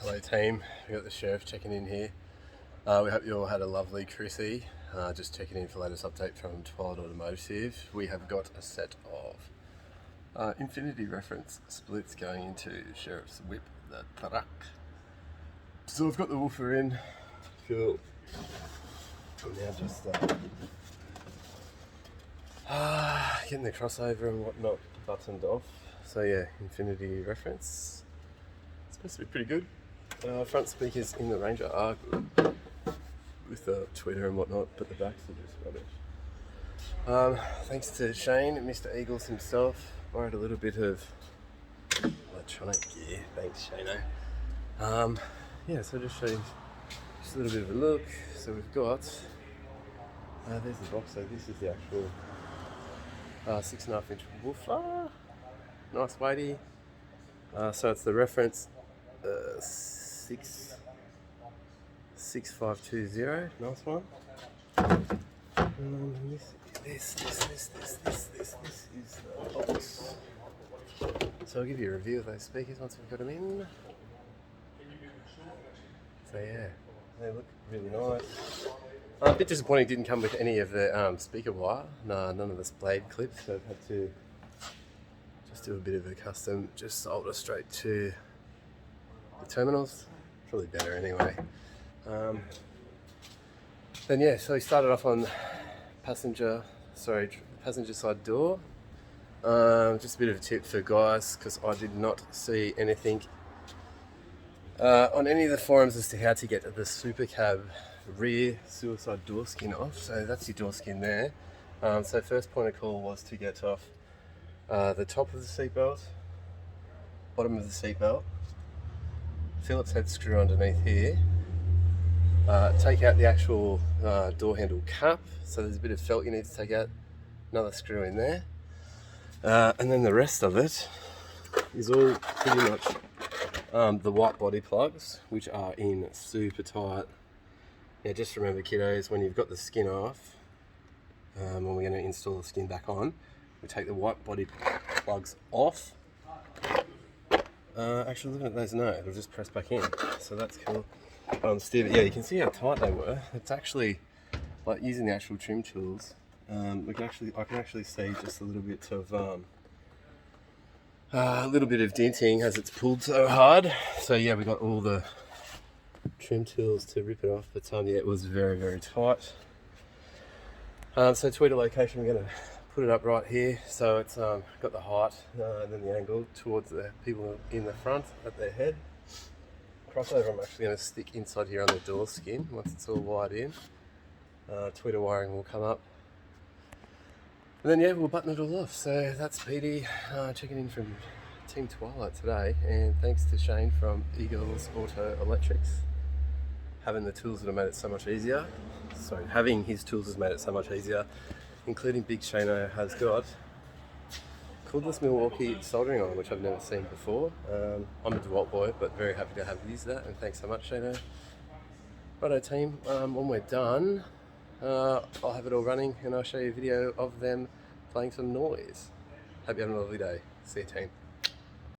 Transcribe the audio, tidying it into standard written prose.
Hello team, we got the sheriff checking in here. We hope you all had a lovely Chrissy. Just checking in for latest update from Twilight Automotive. We have got a set of Infinity reference splits going into Sheriff's whip, the truck. So I've got the woofer in. Cool. I'm now just getting the crossover and whatnot buttoned off. So yeah, Infinity reference. It's supposed to be pretty good. Front speakers in the Ranger are good with the tweeter and whatnot, but the backs are just rubbish. Thanks to Shane, Mr. Eagles himself, borrowed a little bit of electronic gear. Thanks, Shano. Yeah, so just show you just a little bit of a look. So we've got there's the box. So this is the actual 6.5 inch woofer. Nice weighty. So it's the reference 6520. Nice one. This is the box. So I'll give you a review of those speakers once we've got them in. So yeah, they look really nice. A bit disappointing, didn't come with any of the speaker wire. No, none of the blade clips. So I've had to just do a bit of a custom, just solder straight to the terminals. Probably better anyway. Then yeah, so we started off on passenger side door. Just a bit of a tip for guys, because I did not see anything on any of the forums as to how to get the super cab rear suicide door skin off. So that's your door skin there. So first point of call was to get off the top of the seatbelt, bottom of the seatbelt, Phillips head screw underneath here, take out the actual door handle cap, so there's a bit of felt you need to take out, another screw in there, and then the rest of it is all pretty much the white body plugs, which are in super tight. Yeah, just remember kiddos, when you've got the skin off, when we're going to install the skin back on, we take the white body plugs off. Actually, looking at those, no, it'll just press back in, so that's cool. Steve, yeah, you can see how tight they were. It's actually like using the actual trim tools. I can actually see just a little bit of denting as it's pulled so hard. So yeah, we got all the trim tools to rip it off, but yeah, it was very, very tight. So tweeter location, we're going to put it up right here, so it's got the height and then the angle towards the people in the front at their head. Crossover I'm actually going to stick inside here on the door skin once it's all wired in. Tweeter wiring will come up. And then yeah, we'll button it all off. So that's Petey checking in from Team Twilight today, and thanks to Shane from Eagles Auto Electrics. Having his tools has made it so much easier, including Big Shano has got cordless Milwaukee soldering iron, which I've never seen before. I'm a DeWalt boy, but very happy to have used that, and thanks so much, Shano. Righto team, when we're done, I'll have it all running and I'll show you a video of them playing some noise. Hope you have a lovely day. See you team.